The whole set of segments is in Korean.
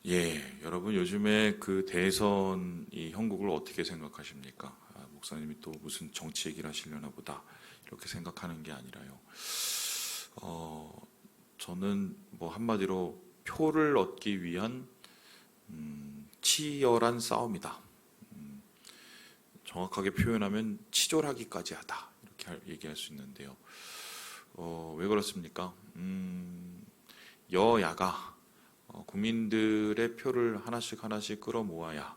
예, 여러분 요즘에 그 대선 이 형국을 어떻게 생각하십니까? 목사님이 또 무슨 정치 얘기를 하시려나 보다 이렇게 생각하는 게 아니라요. 어, 저는 뭐 한마디로 표를 얻기 위한 치열한 싸움이다. 정확하게 표현하면 치졸하기까지 하다 이렇게 얘기할 수 있는데요. 왜 그렇습니까? 여야가 국민들의 표를 하나씩 하나씩 끌어모아야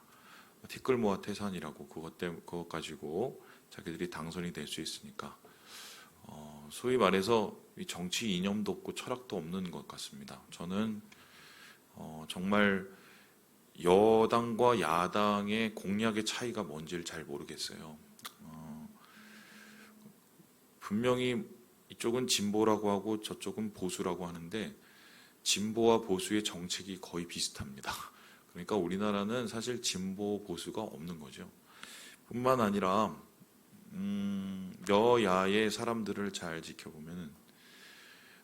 티끌 모아 태산이라고 그것 가지고 자기들이 당선이 될 수 있으니까 소위 말해서 정치 이념도 없고 철학도 없는 것 같습니다. 저는 정말 여당과 야당의 공약의 차이가 뭔지를 잘 모르겠어요. 분명히 이쪽은 진보라고 하고 저쪽은 보수라고 하는데 진보와 보수의 정책이 거의 비슷합니다. 그러니까 우리나라는 사실 진보 보수가 없는 거죠. 뿐만 아니라 여야의 사람들을 잘 지켜보면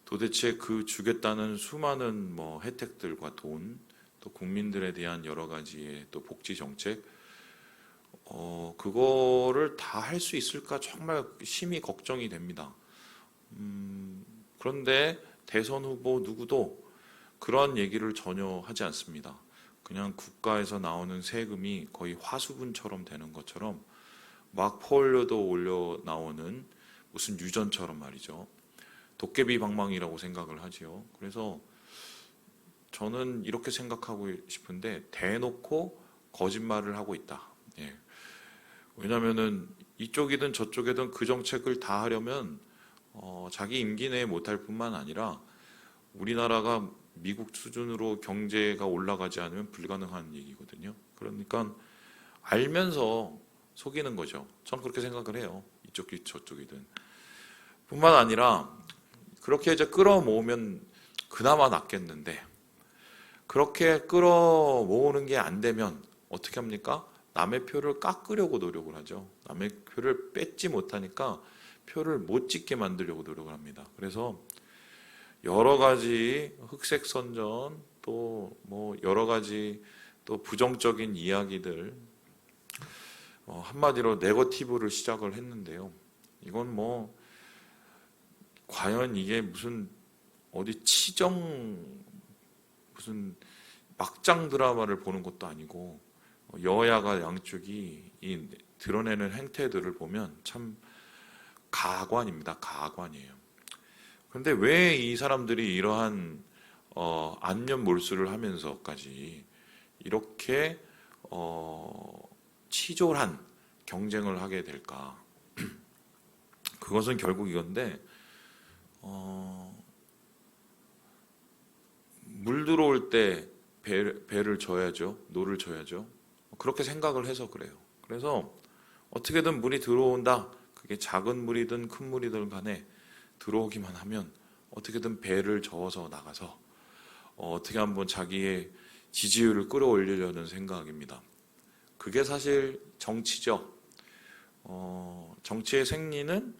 도대체 그 주겠다는 수많은 뭐 혜택들과 돈, 또 국민들에 대한 여러 가지의 또 복지 정책, 그거를 다 할 수 있을까 정말 심히 걱정이 됩니다. 그런데 대선 후보 누구도 그런 얘기를 전혀 하지 않습니다. 그냥 국가에서 나오는 세금이 거의 화수분처럼 되는 것처럼 막 퍼올려도 올려 나오는 무슨 유전처럼 말이죠. 도깨비 방망이라고 생각을 하지요. 그래서 저는 이렇게 생각하고 싶은데 대놓고 거짓말을 하고 있다. 예. 왜냐하면은 이쪽이든 저쪽이든 그 정책을 다 하려면 자기 임기 내에 못할 뿐만 아니라 우리나라가 미국 수준으로 경제가 올라가지 않으면 불가능한 얘기거든요. 그러니까 알면서 속이는 거죠. 전 그렇게 생각을 해요. 이쪽이 저쪽이든. 뿐만 아니라 그렇게 이제 끌어모으면 그나마 낫겠는데 그렇게 끌어모으는 게 안 되면 어떻게 합니까? 남의 표를 깎으려고 노력을 하죠. 남의 표를 뺏지 못하니까 표를 못 찍게 만들려고 노력을 합니다. 그래서 여러 가지 흑색 선전 또 뭐 여러 가지 또 부정적인 이야기들 한마디로 네거티브를 시작을 했는데요. 이건 뭐 과연 이게 무슨 어디 무슨 막장 드라마를 보는 것도 아니고 여야가 양쪽이 이 드러내는 행태들을 보면 참 가관입니다. 가관이에요. 그런데 왜 이 사람들이 이러한 안면몰수를 하면서까지 이렇게 치졸한 경쟁을 하게 될까? 그것은 결국 이건데 물 들어올 때 배를 져야죠. 노를 져야죠. 그렇게 생각을 해서 그래요. 그래서 어떻게든 물이 들어온다. 그게 작은 물이든 큰 물이든 간에 들어오기만 하면 어떻게든 배를 저어서 나가서 어떻게 한번 자기의 지지율을 끌어올리려는 생각입니다. 그게 사실 정치죠. 정치의 생리는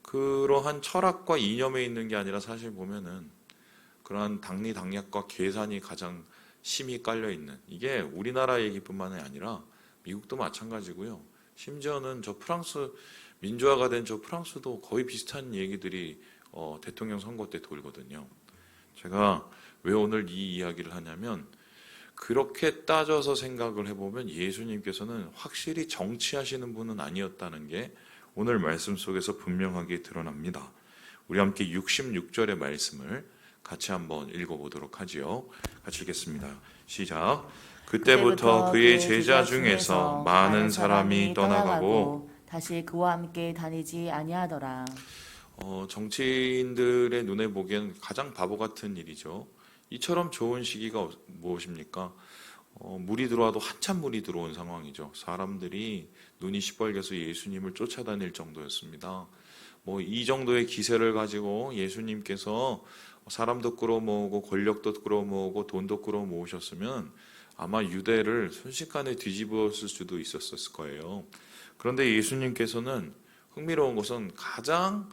그러한 철학과 이념에 있는 게 아니라 사실 보면은 그러한 당리당략과 계산이 가장 심히 깔려 있는 이게 우리나라 얘기뿐만 아니라 미국도 마찬가지고요. 심지어는 저 프랑스 민주화가 된 저 프랑스도 거의 비슷한 얘기들이 대통령 선거 때 돌거든요. 제가 왜 오늘 이 이야기를 하냐면 그렇게 따져서 생각을 해보면 예수님께서는 확실히 정치하시는 분은 아니었다는 게 오늘 말씀 속에서 분명하게 드러납니다. 우리 함께 66절의 말씀을 같이 한번 읽어보도록 하지요. 같이 읽겠습니다. 시작. 그때부터 그의 제자 중에서 많은 사람이 떠나가고 다시 그와 함께 다니지 아니하더라. 정치인들의 눈에 보기엔 가장 바보 같은 일이죠. 이처럼 좋은 시기가 무엇입니까? 물이 들어와도 한참 물이 들어온 상황이죠. 사람들이 눈이 시뻘개서 예수님을 쫓아다닐 정도였습니다. 뭐 이 정도의 기세를 가지고 예수님께서 사람도 끌어모으고 권력도 끌어모으고 돈도 끌어모으셨으면 아마 유대를 순식간에 뒤집었을 수도 있었을 거예요. 그런데 예수님께서는 흥미로운 것은 가장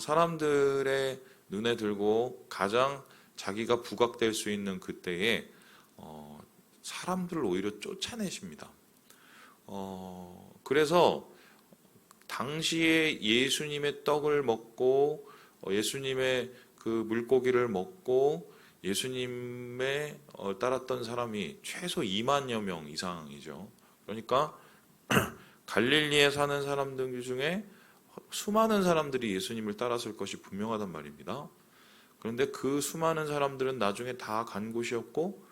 사람들의 눈에 들고 가장 자기가 부각될 수 있는 그때에 사람들을 오히려 쫓아내십니다. 그래서 당시에 예수님의 떡을 먹고 예수님의 그 물고기를 먹고 예수님의 따랐던 사람이 최소 2만여 명 이상이죠. 그러니까 갈릴리에 사는 사람들 중에 수많은 사람들이 예수님을 따랐을 것이 분명하단 말입니다. 그런데 그 수많은 사람들은 나중에 다 간 곳이었고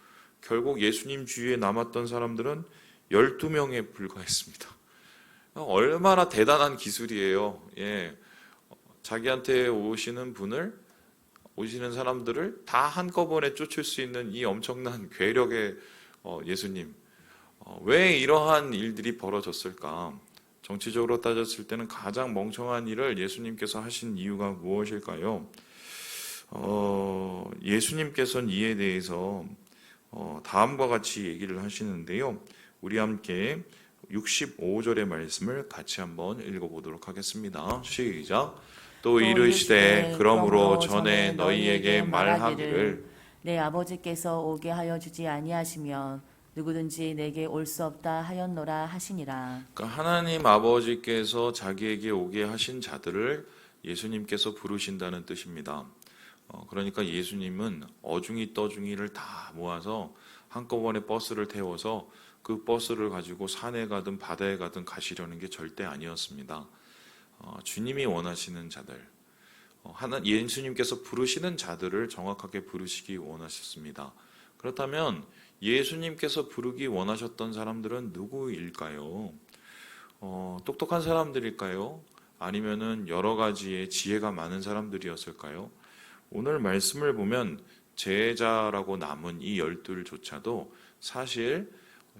결국 예수님 주위에 남았던 사람들은 12명에 불과했습니다. 얼마나 대단한 기술이에요. 예. 자기한테 오시는 사람들을 다 한꺼번에 쫓을 수 있는 이 엄청난 괴력의 예수님. 왜 이러한 일들이 벌어졌을까? 정치적으로 따졌을 때는 가장 멍청한 일을 예수님께서 하신 이유가 무엇일까요? 예수님께서는 이에 대해서 다음과 같이 얘기를 하시는데요. 우리 함께 65절의 말씀을 같이 한번 읽어보도록 하겠습니다. 시작. 또 이르시되 그러므로 전에 너희에게 말하기를 내 아버지께서 오게 하여 주지 아니하시면 누구든지 내게 올 수 없다 하였노라 하시니라. 그러니까 하나님 아버지께서 자기에게 오게 하신 자들을 예수님께서 부르신다는 뜻입니다. 그러니까 예수님은 어중이 떠중이를 다 모아서 한꺼번에 버스를 태워서 그 버스를 가지고 산에 가든 바다에 가든 가시려는 게 절대 아니었습니다. 주님이 원하시는 자들, 예수님께서 부르시는 자들을 정확하게 부르시기 원하셨습니다. 그렇다면 예수님께서 부르기 원하셨던 사람들은 누구일까요? 똑똑한 사람들일까요? 아니면은 여러 가지의 지혜가 많은 사람들이었을까요? 오늘 말씀을 보면 제자라고 남은 이 12조차도 사실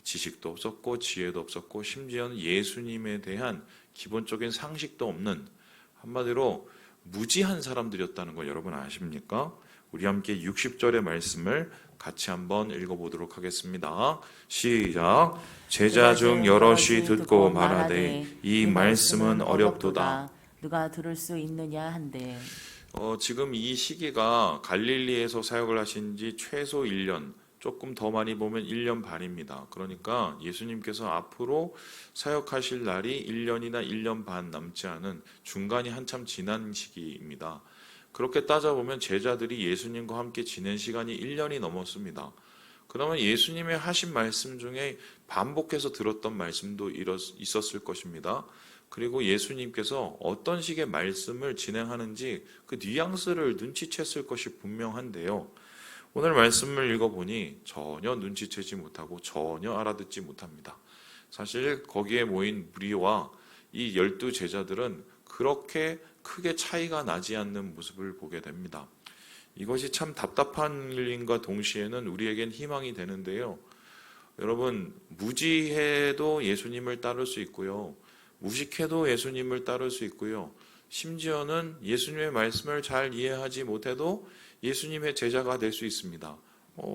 지식도 없었고 지혜도 없었고 심지어는 예수님에 대한 기본적인 상식도 없는, 한마디로 무지한 사람들이었다는 걸 여러분 아십니까? 우리 함께 60절의 말씀을 같이 한번 읽어보도록 하겠습니다. 시작. 제자 중 여럿이 듣고 말하되 이 말씀은 어렵도다. 누가 들을 수 있느냐 한데. 지금 이 시기가 갈릴리에서 사역을 하신 지 최소 1년, 조금 더 많이 보면 1년 반입니다. 그러니까 예수님께서 앞으로 사역하실 날이 1년이나 1년 반 남지 않은 중간이 한참 지난 시기입니다. 그렇게 따져보면 제자들이 예수님과 함께 지낸 시간이 1년이 넘었습니다. 그러면 예수님의 하신 말씀 중에 반복해서 들었던 말씀도 있었을 것입니다. 그리고 예수님께서 어떤 식의 말씀을 진행하는지 그 뉘앙스를 눈치챘을 것이 분명한데요. 오늘 말씀을 읽어보니 전혀 눈치채지 못하고 전혀 알아듣지 못합니다. 사실 거기에 모인 무리와 이 12제자들은 그렇게 크게 차이가 나지 않는 모습을 보게 됩니다. 이것이 참 답답한 일인가 동시에는 우리에겐 희망이 되는데요. 여러분, 무지해도 예수님을 따를 수 있고요. 무식해도 예수님을 따를 수 있고요. 심지어는 예수님의 말씀을 잘 이해하지 못해도 예수님의 제자가 될 수 있습니다.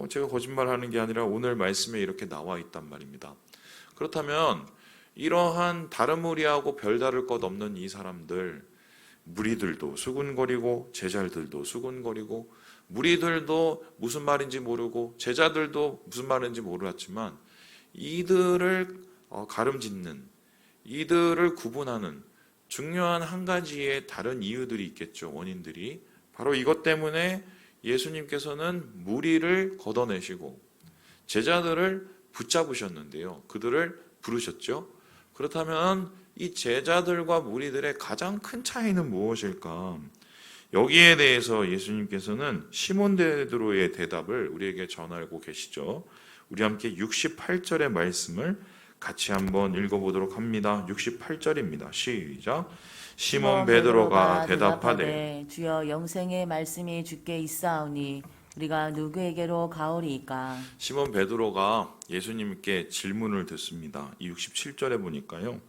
제가 거짓말하는 게 아니라 오늘 말씀에 이렇게 나와 있단 말입니다. 그렇다면 이러한 다른 무리하고 별다를 것 없는 이 사람들, 무리들도 수군거리고 제자들도 수군거리고, 무리들도 무슨 말인지 모르고 제자들도 무슨 말인지 몰랐지만 이들을 가름짓는, 이들을 구분하는 중요한 한 가지의 다른 이유들이 있겠죠. 원인들이. 바로 이것 때문에 예수님께서는 무리를 걷어내시고 제자들을 붙잡으셨는데요. 그들을 부르셨죠. 그렇다면 이 제자들과 무리들의 가장 큰 차이는 무엇일까? 여기에 대해서 예수님께서는 시몬 베드로의 대답을 우리에게 전하고 계시죠. 우리 함께 68절의 말씀을 같이 한번 읽어보도록 합니다. 68절입니다. 시작. 시몬 베드로가 대답하되 주여 영생의 말씀이 주께 있사오니 우리가 누구에게로 가오리이까? 시몬 베드로가 예수님께 질문을 듣습니다. 이 67절에 보니까요.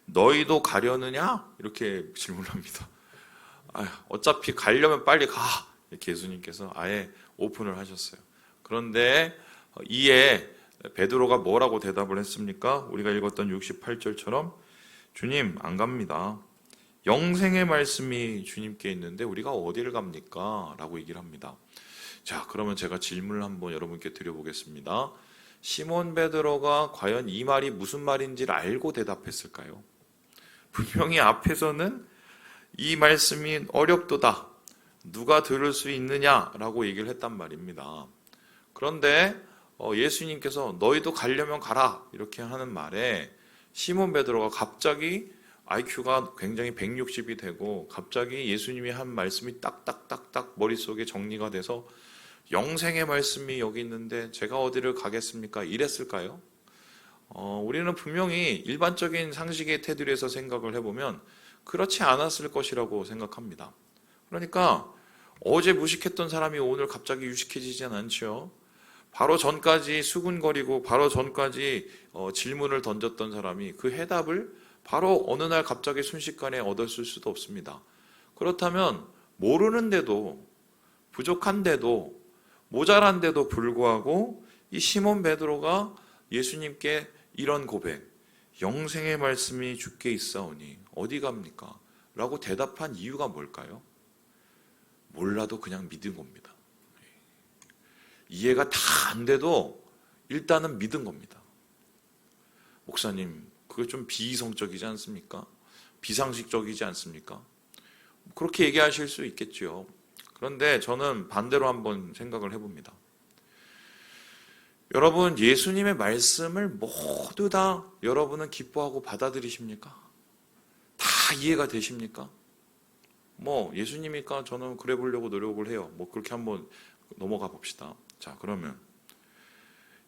너희도 가려느냐? 이렇게 질문합니다. 어차피 가려면 빨리 가. 이렇게 예수님께서 아예 오픈을 하셨어요. 그런데 이에 베드로가 뭐라고 대답을 했습니까? 우리가 읽었던 68절처럼 주님 안 갑니다. 영생의 말씀이 주님께 있는데 우리가 어디를 갑니까? 라고 얘기를 합니다. 자, 그러면 제가 질문을 한번 여러분께 드려보겠습니다. 시몬 베드로가 과연 이 말이 무슨 말인지를 알고 대답했을까요? 분명히 앞에서는 이 말씀이 어렵도다, 누가 들을 수 있느냐라고 얘기를 했단 말입니다. 그런데 예수님께서 너희도 가려면 가라 이렇게 하는 말에 시몬 베드로가 갑자기 IQ가 굉장히 160이 되고 갑자기 예수님이 한 말씀이 딱딱딱딱 머릿속에 정리가 돼서 영생의 말씀이 여기 있는데 제가 어디를 가겠습니까? 이랬을까요? 우리는 분명히 일반적인 상식의 테두리에서 생각을 해보면 그렇지 않았을 것이라고 생각합니다. 그러니까 어제 무식했던 사람이 오늘 갑자기 유식해지진 않죠. 바로 전까지 수군거리고 바로 전까지 질문을 던졌던 사람이 그 해답을 바로 어느 날 갑자기 순식간에 얻었을 수도 없습니다. 그렇다면 모르는데도 부족한데도 모자란데도 불구하고 이 시몬 베드로가 예수님께 이런 고백, 영생의 말씀이 주께 있사오니 어디 갑니까? 라고 대답한 이유가 뭘까요? 몰라도 그냥 믿은 겁니다. 이해가 다 안 돼도 일단은 믿은 겁니다. 목사님, 그게 좀 비이성적이지 않습니까? 비상식적이지 않습니까? 그렇게 얘기하실 수 있겠죠. 그런데 저는 반대로 한번 생각을 해봅니다. 여러분, 예수님의 말씀을 모두 다 여러분은 기뻐하고 받아들이십니까? 다 이해가 되십니까? 예수님이니까 저는 그래 보려고 노력을 해요. 그렇게 한번 넘어가 봅시다. 자, 그러면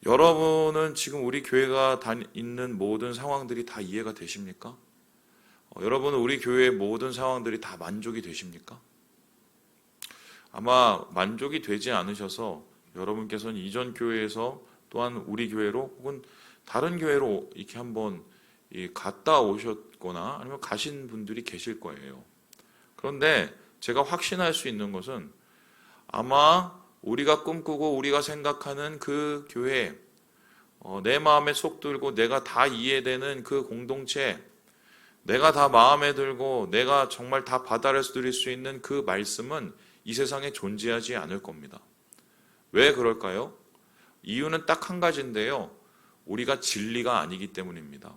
여러분은 지금 우리 교회가 있는 모든 상황들이 다 이해가 되십니까? 여러분은 우리 교회의 모든 상황들이 다 만족이 되십니까? 아마 만족이 되지 않으셔서 여러분께서는 이전 교회에서 또한 우리 교회로 혹은 다른 교회로 이렇게 한번 갔다 오셨거나 아니면 가신 분들이 계실 거예요. 그런데 제가 확신할 수 있는 것은 아마 우리가 꿈꾸고 우리가 생각하는 그 교회, 내 마음에 속 들고 내가 다 이해되는 그 공동체, 내가 다 마음에 들고 내가 정말 다 받아들일 수 있는 그 말씀은 이 세상에 존재하지 않을 겁니다. 왜 그럴까요? 이유는 딱 한 가지인데요. 우리가 진리가 아니기 때문입니다.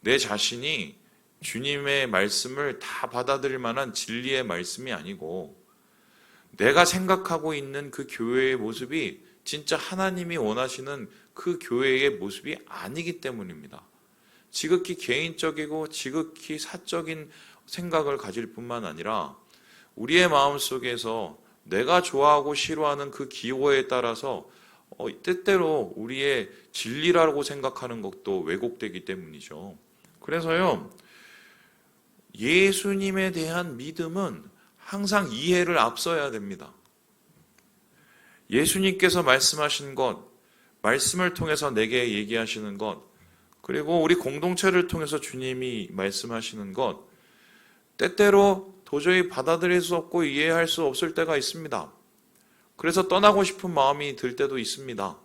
내 자신이 주님의 말씀을 다 받아들일 만한 진리의 말씀이 아니고 내가 생각하고 있는 그 교회의 모습이 진짜 하나님이 원하시는 그 교회의 모습이 아니기 때문입니다. 지극히 개인적이고 지극히 사적인 생각을 가질 뿐만 아니라 우리의 마음속에서 내가 좋아하고 싫어하는 그 기호에 따라서 때때로 우리의 진리라고 생각하는 것도 왜곡되기 때문이죠. 그래서요, 예수님에 대한 믿음은 항상 이해를 앞서야 됩니다. 예수님께서 말씀하신 것, 말씀을 통해서 내게 얘기하시는 것, 그리고 우리 공동체를 통해서 주님이 말씀하시는 것, 때때로 도저히 받아들일 수 없고 이해할 수 없을 때가 있습니다. 그래서 떠나고 싶은 마음이 들 때도 있습니다.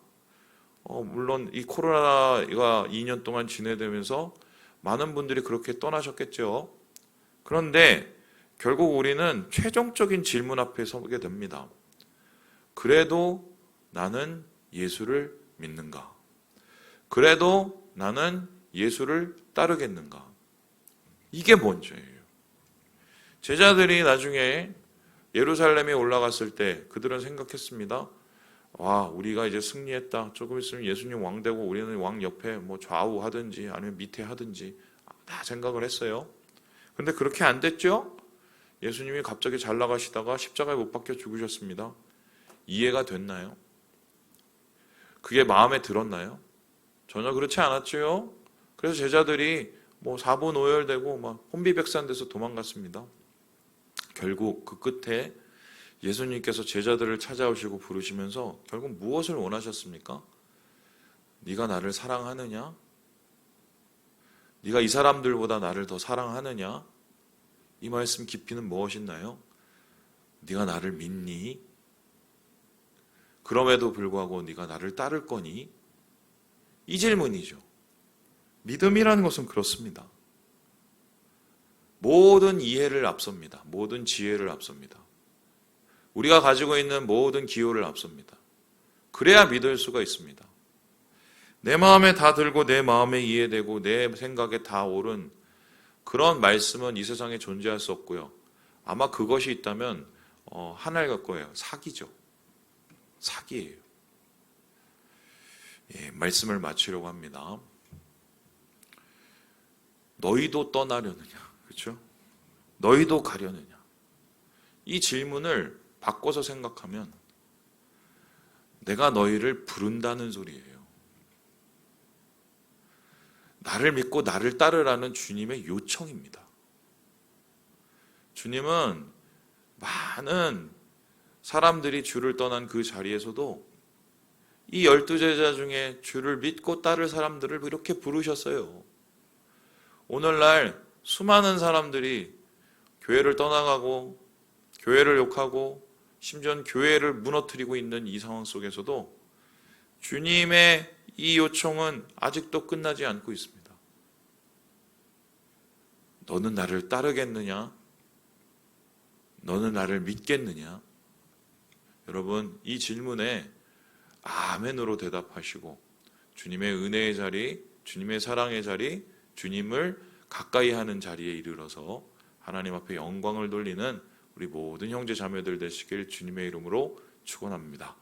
물론 이 코로나가 2년 동안 지내되면서 많은 분들이 그렇게 떠나셨겠죠. 그런데 결국 우리는 최종적인 질문 앞에 서게 됩니다. 그래도 나는 예수를 믿는가? 그래도 나는 예수를 따르겠는가? 이게 먼저예요. 제자들이 나중에 예루살렘에 올라갔을 때 그들은 생각했습니다. 와, 우리가 이제 승리했다. 조금 있으면 예수님 왕 되고 우리는 왕 옆에 좌우 하든지 아니면 밑에 하든지 다 생각을 했어요. 근데 그렇게 안 됐죠? 예수님이 갑자기 잘 나가시다가 십자가에 못 박혀 죽으셨습니다. 이해가 됐나요? 그게 마음에 들었나요? 전혀 그렇지 않았죠. 그래서 제자들이 사분오열되고 혼비백산돼서 도망갔습니다. 결국 그 끝에 예수님께서 제자들을 찾아오시고 부르시면서 결국 무엇을 원하셨습니까? 네가 나를 사랑하느냐? 네가 이 사람들보다 나를 더 사랑하느냐? 이 말씀 깊이는 무엇이나요? 네가 나를 믿니? 그럼에도 불구하고 네가 나를 따를 거니? 이 질문이죠. 믿음이라는 것은 그렇습니다. 모든 이해를 앞섭니다. 모든 지혜를 앞섭니다. 우리가 가지고 있는 모든 기호를 앞섭니다. 그래야 믿을 수가 있습니다. 내 마음에 다 들고 내 마음에 이해되고 내 생각에 다 옳은 그런 말씀은 이 세상에 존재할 수 없고요. 아마 그것이 있다면 하나일 거예요. 사기죠. 사기예요. 예, 말씀을 마치려고 합니다. 너희도 떠나려느냐? 그렇죠? 너희도 가려느냐? 이 질문을 바꿔서 생각하면 내가 너희를 부른다는 소리예요. 나를 믿고 나를 따르라는 주님의 요청입니다. 주님은 많은 사람들이 주를 떠난 그 자리에서도 이 12제자 중에 주를 믿고 따를 사람들을 이렇게 부르셨어요. 오늘날 수많은 사람들이 교회를 떠나가고 교회를 욕하고 심지어 교회를 무너뜨리고 있는 이 상황 속에서도 주님의 이 요청은 아직도 끝나지 않고 있습니다. 너는 나를 따르겠느냐? 너는 나를 믿겠느냐? 여러분, 이 질문에 아멘으로 대답하시고 주님의 은혜의 자리, 주님의 사랑의 자리, 주님을 가까이 하는 자리에 이르러서 하나님 앞에 영광을 돌리는 우리 모든 형제 자매들 되시길 주님의 이름으로 축원합니다.